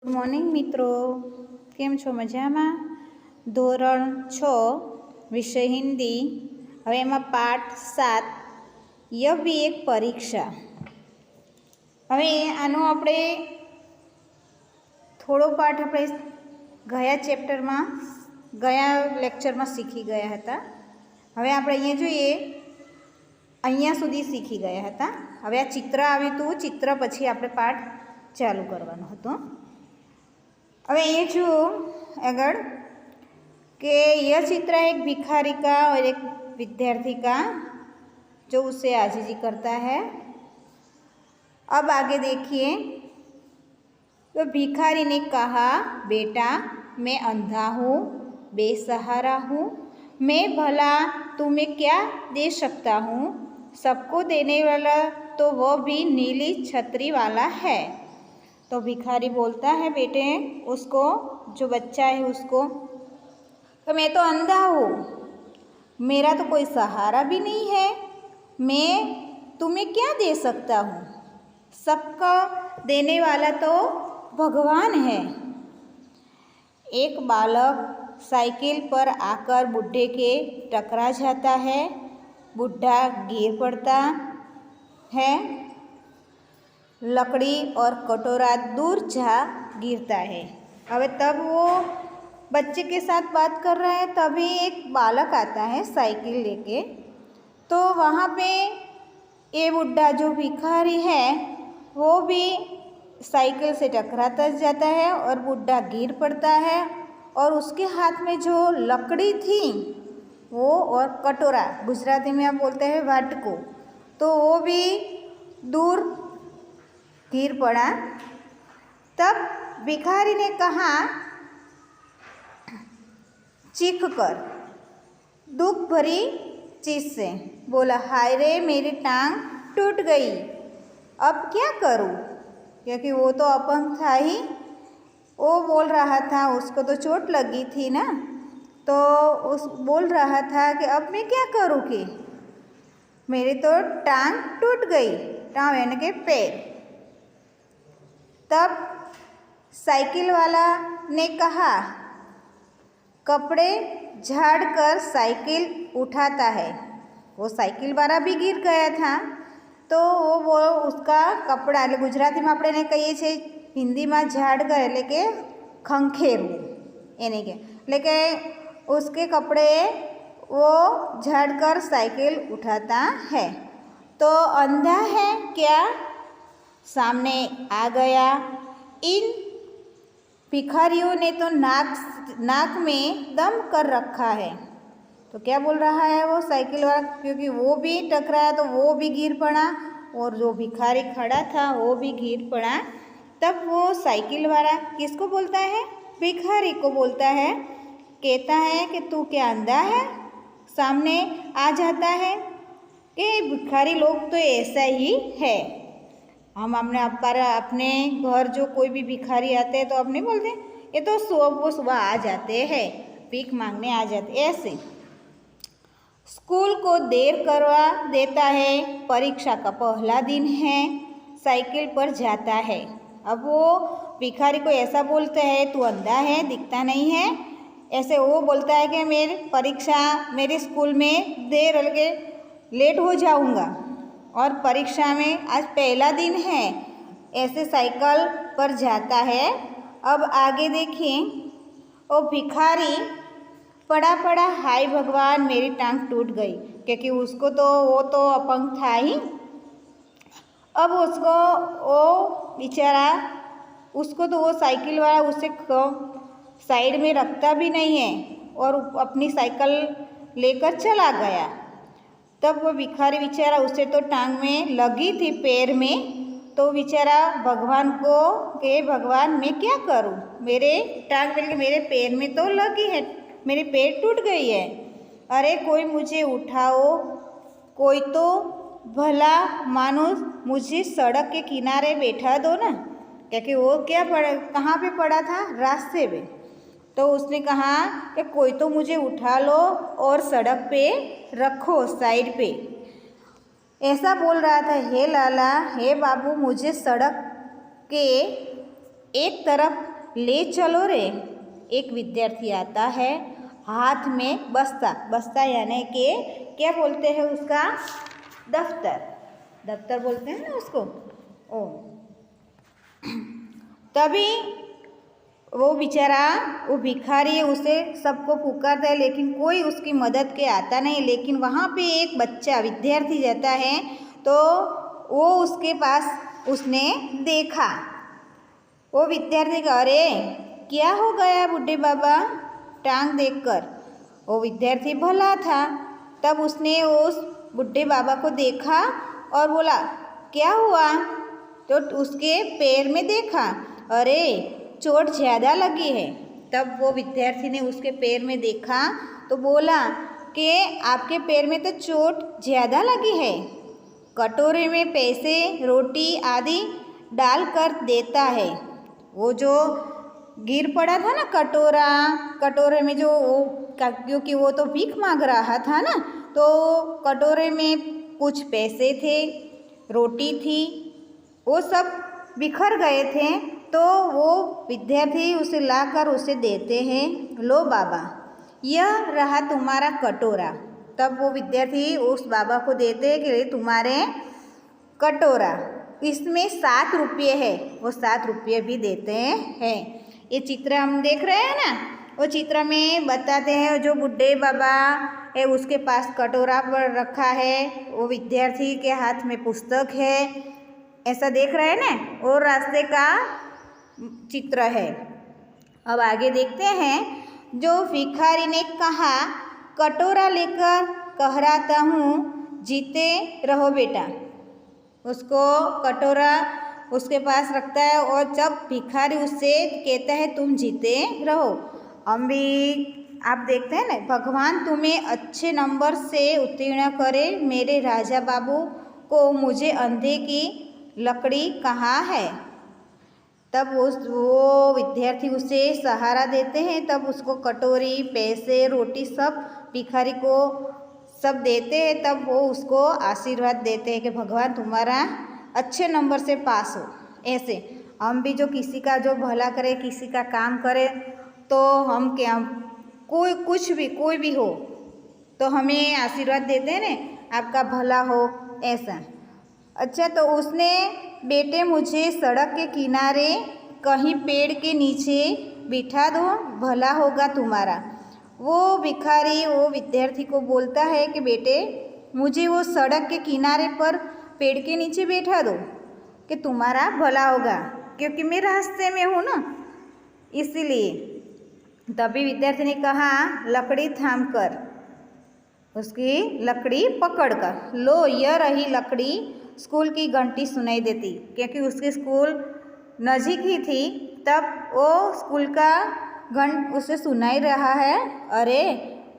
Good morning मित्रों, केम छो? मजामां? धोरण 6 विषय हिंदी। हवे एमां पाठ 7 यह भी एक परीक्षा। हवे आनो आपणे थोड़ो पाठ आपणे गया चेप्टर में गया लेक्चर में शीखी गया हता। हवे आपणे अहींया जोईए, अहींया सुधी शीखी गया हता। हवे आ चित्र आव्युं हतुं, चित्र पछी आपणे पाठ चालू करवानो हतो। हवे ये जुओ आगळ कि यह चित्र एक भिखारी का और एक विद्यार्थी का जो उसे आजीजी करता है। अब आगे देखिए, तो भिखारी ने कहा, बेटा मैं अंधा हूँ, बेसहारा हूँ, मैं भला तुम्हें क्या दे सकता हूँ? सबको देने वाला तो वह भी नीली छतरी वाला है। तो भिखारी बोलता है बेटे उसको, जो बच्चा है उसको, तो मैं तो अंधा हूँ, मेरा तो कोई सहारा भी नहीं है, मैं तुम्हें क्या दे सकता हूँ? सबका देने वाला तो भगवान है। एक बालक साइकिल पर आकर बुढ़े के टकरा जाता है। बुढ़ा गिर पड़ता है, लकड़ी और कटोरा दूर जा गिरता है। अब तब वो बच्चे के साथ बात कर रहा है, तभी एक बालक आता है साइकिल लेके। तो वहाँ पे ये बुढ़ा जो भिखारी है वो भी साइकिल से टकराता जाता है और बुढ़ा गिर पड़ता है, और उसके हाथ में जो लकड़ी थी वो और कटोरा, गुजराती में आप बोलते हैं वाटको, तो वो भी दूर गिर पड़ा। तब भिखारी ने कहा चीख कर, दुख भरी चीज से बोला, हाय रे मेरी टांग टूट गई, अब क्या करूं? क्योंकि वो तो अपंग था ही। वो बोल रहा था, उसको तो चोट लगी थी ना, तो उस बोल रहा था कि अब मैं क्या करूं कि मेरी तो टांग टूट गई, टांग यानी कि पैर। तब साइकिल वाला ने कहा, कपड़े झाड़ कर साइकिल उठाता है। वो साइकिल वाला भी गिर गया था, तो वो उसका कपड़ा, એટલે ગુજરાતીમાં આપણે એને કહીએ છીએ, હિન્દીમાં ઝાડ कर એટલે કે ખંખેરવું એને કે, એટલે કે उसके कपड़े वो झाड़ कर साइकिल उठाता है। तो अंधा है क्या सामने आ गया। इन भिखारियों ने तो नाक में दम कर रखा है। तो क्या बोल रहा है वो साइकिल वाला, क्योंकि वो भी टकराया तो वो भी गिर पड़ा और जो भिखारी खड़ा था वो भी गिर पड़ा। तब वो साइकिल वाला किसको बोलता है? भिखारी को बोलता है, कहता है कि तू क्या अंधा है, सामने आ जाता है। कि भिखारी लोग तो ऐसा ही है। हम अपने घर जो कोई भी भिखारी आते हैं तो अब नहीं बोलते, ये तो सुबह आ जाते हैं, भीख मांगने आ जाते, ऐसे। स्कूल को देर करवा देता है, परीक्षा का पहला दिन है, साइकिल पर जाता है। अब वो भिखारी को ऐसा बोलता है, तू अंधा है, दिखता नहीं है, ऐसे वो बोलता है कि मेरी परीक्षा, मेरे स्कूल में देर लगे, लेट हो जाऊंगा और परीक्षा में आज पहला दिन है, ऐसे साइकिल पर जाता है। अब आगे देखिए, वो भिखारी पड़ा पड़ा, हाय भगवान मेरी टांग टूट गई, क्योंकि उसको तो वो तो अपंग था ही। अब उसको वो बेचारा, उसको तो वो साइकिल वाला उसे साइड में रखता भी नहीं है और अपनी साइकिल लेकर चला गया। तब वो भिखारी बेचारा, उसे तो टांग में लगी थी पैर में, तो बेचारा भगवान को कि भगवान मैं क्या करूं, मेरे टांग में, मेरे पैर में तो लगी है, मेरे पैर टूट गई है, अरे कोई मुझे उठाओ, कोई तो भला मानुस मुझे सड़क के किनारे बैठा दो ना। क्योंकि वो क्या पड़ा, कहाँ पे पड़ा था? रास्ते पे। तो उसने कहा कि कोई तो मुझे उठा लो और सड़क पे रखो, साइड पे। ऐसा बोल रहा था, हे लाला, हे बाबू, मुझे सड़क के एक तरफ ले चलो रे। एक विद्यार्थी आता है, हाथ में बस्ता, बस्ता यानी कि क्या बोलते हैं उसका, दफ्तर, दफ्तर बोलते हैं ना उसको। ओ तभी वो बेचारा, वो भिखारी उसे सबको पुकारता है, लेकिन कोई उसकी मदद के आता नहीं। लेकिन वहाँ पे एक बच्चा विद्यार्थी जाता है, तो वो उसके पास उसने देखा। वो विद्यार्थी का, अरे क्या हो गया बूढ़े बाबा, टांग देखकर। वो विद्यार्थी भला था, तब उसने उस बूढ़े बाबा को देखा और बोला क्या हुआ, तो उसके पैर में देखा, अरे चोट ज़्यादा लगी है। तब वो विद्यार्थी ने उसके पैर में देखा तो बोला कि आपके पैर में तो चोट ज़्यादा लगी है। कटोरे में पैसे, रोटी आदि डाल कर देता है। वो जो गिर पड़ा था ना कटोरा, कटोरे में जो वो, क्योंकि वो तो भीख मांग रहा था ना, तो कटोरे में कुछ पैसे थे, रोटी थी, वो सब बिखर गए थे। तो वो विद्यार्थी उसे लाकर उसे देते हैं, लो बाबा यह रहा तुम्हारा कटोरा। तब वो विद्यार्थी उस बाबा को देते हैं कि तुम्हारे कटोरा, इसमें 7 रुपये है, वो 7 रुपये भी देते हैं। ये चित्र हम देख रहे हैं ना, वो चित्र में बताते हैं जो बूढ़े बाबा है उसके पास कटोरा पर रखा है, वो विद्यार्थी के हाथ में पुस्तक है, ऐसा देख रहे हैं ना, वो रास्ते का चित्र है। अब आगे देखते हैं, जो भिखारी ने कहा कटोरा लेकर कहराता हूँ, जीते रहो बेटा। उसको कटोरा उसके पास रखता है और जब भिखारी उससे कहता है तुम जीते रहो। हम भी आप देखते हैं ना, भगवान तुम्हें अच्छे नंबर से उत्तीर्ण करे मेरे राजा बाबू को, मुझे अंधे की लकड़ी कहाँ है। तब वो विद्यार्थी उसे सहारा देते हैं, तब उसको कटोरी, पैसे, रोटी सब भिखारी को सब देते हैं। तब वो उसको आशीर्वाद देते हैं कि भगवान तुम्हारा अच्छे नंबर से पास हो। ऐसे हम भी जो किसी का जो भला करे, किसी का काम करे, तो हम क्या, कोई कुछ भी कोई भी हो तो हमें आशीर्वाद देते हैं ना, आपका भला हो ऐसा। अच्छा, तो उसने बेटे मुझे सड़क के किनारे कहीं पेड़ के नीचे बिठा दो, भला होगा तुम्हारा। वो भिखारी वो विद्यार्थी को बोलता है कि बेटे मुझे वो सड़क के किनारे पर पेड़ के नीचे बैठा दो कि तुम्हारा भला होगा, क्योंकि मैं रास्ते में हूँ ना, इसीलिए। तभी विद्यार्थी ने कहा लकड़ी थाम कर, उसकी लकड़ी पकड़कर, लो यह रही लकड़ी। स्कूल की घंटी सुनाई देती, क्योंकि उसकी स्कूल नज़ीक ही थी। तब वो स्कूल का घंट उसे सुनाई रहा है, अरे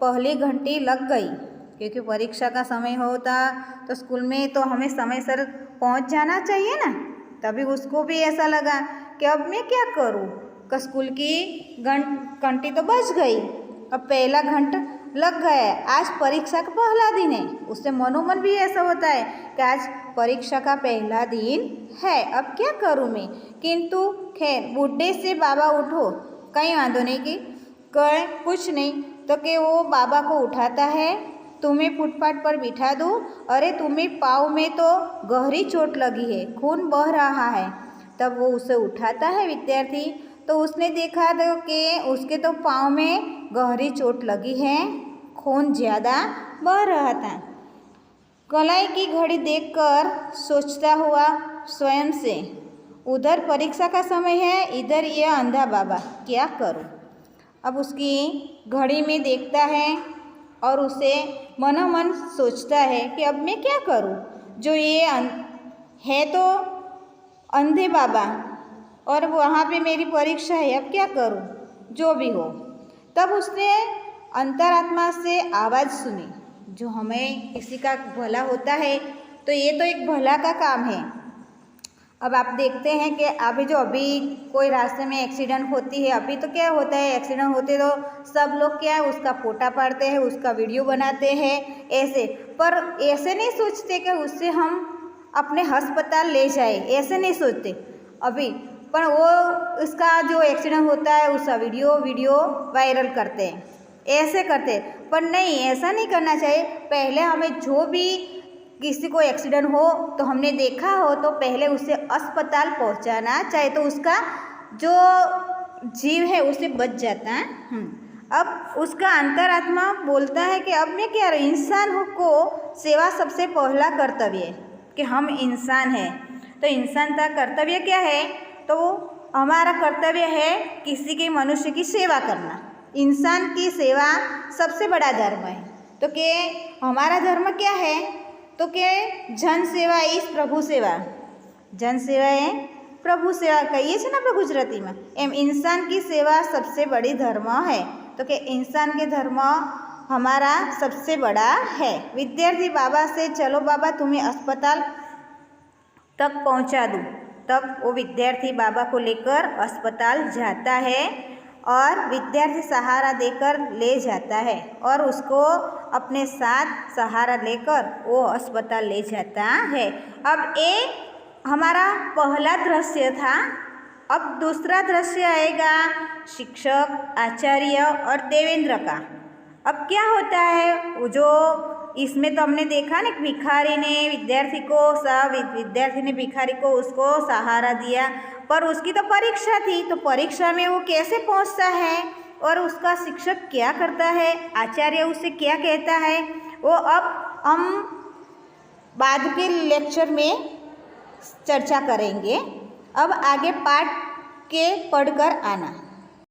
पहली घंटी लग गई, क्योंकि परीक्षा का समय होता तो स्कूल में तो हमें समय से पहुंच जाना चाहिए ना। तभी उसको भी ऐसा लगा कि अब मैं क्या करूं, कि स्कूल की घंटी तो बज गई, अब पहला घंटा लग गया, आज परीक्षा का पहला दिन है। उससे मनोमन भी ऐसा होता है कि आज परीक्षा का पहला दिन है, अब क्या करूं मैं। किंतु खैर बूढ़े से बाबा उठो, कहीं वांधो नहीं कि कहीं कुछ नहीं, तो कि वो बाबा को उठाता है, तुम्हें फुटपाथ पर बिठा दूँ, अरे तुम्हें पाँव में तो गहरी चोट लगी है, खून बह रहा है। तब वो उसे उठाता है विद्यार्थी, तो उसने देखा तो कि उसके तो पाँव में गहरी चोट लगी है, खून ज़्यादा बह रहा था। कलाई की घड़ी देखकर सोचता हुआ स्वयं से, उधर परीक्षा का समय है, इधर ये अंधा बाबा, क्या करूं। अब उसकी घड़ी में देखता है और उसे मनोमन सोचता है कि अब मैं क्या करूं, जो ये है तो अंधे बाबा और वहाँ पे मेरी परीक्षा है, अब क्या करूं, जो भी हो। तब उसने अंतरात्मा से आवाज़ सुनी, जो हमें किसी का भला होता है तो ये तो एक भला का काम है। अब आप देखते हैं कि अभी कोई रास्ते में एक्सीडेंट होती है, अभी तो क्या होता है, एक्सीडेंट होते तो सब लोग क्या है उसका फोटा पाड़ते हैं, उसका वीडियो बनाते हैं ऐसे, पर ऐसे नहीं सोचते कि उससे हम अपने अस्पताल ले जाए, ऐसे नहीं सोचते। अभी पर वो उसका जो एक्सीडेंट होता है उसका वीडियो वायरल करते हैं, ऐसे करते हैं। पर नहीं, ऐसा नहीं करना चाहिए। पहले हमें जो भी किसी को एक्सीडेंट हो तो हमने देखा हो तो पहले उसे अस्पताल पहुंचाना चाहिए, तो उसका जो जीव है उसे बच जाता है। अब उसका अंतरात्मा बोलता है कि अब मैं क्या, इंसान को सेवा सबसे पहला कर्तव्य है कि हम इंसान हैं, तो इंसान का कर्तव्य क्या है, तो हमारा कर्तव्य है किसी के मनुष्य की सेवा करना। इंसान की सेवा सबसे बड़ा धर्म है। तो कि हमारा धर्म क्या है, तो कि जन सेवा इस प्रभु सेवा, जन सेवा है प्रभु सेवा कहिए छे ने આપણે ગુજરાતીમાં, એમ इंसान की सेवा सबसे बड़ी धर्म है। तो कि इंसान के धर्म हमारा सबसे बड़ा है। विद्यार्थी बाबा से चलो बाबा तुम्हें अस्पताल तक पहुंचा दूँ, तब वो विद्यार्थी बाबा को लेकर अस्पताल जाता है और विद्यार्थी सहारा देकर ले जाता है और उसको अपने साथ सहारा लेकर वो अस्पताल ले जाता है। अब ये हमारा पहला दृश्य था। अब दूसरा दृश्य आएगा शिक्षक, आचार्य और देवेंद्र का। अब क्या होता है, वो जो इसमें तो हमने देखा ना, भिखारी ने विद्यार्थी को विद्यार्थी ने भिखारी को उसको सहारा दिया, पर उसकी तो परीक्षा थी, तो परीक्षा में वो कैसे पहुंचता है और उसका शिक्षक क्या करता है, आचार्य उसे क्या कहता है, वो अब हम बाद के लेक्चर में चर्चा करेंगे। अब आगे पाठ के पढ़कर आना।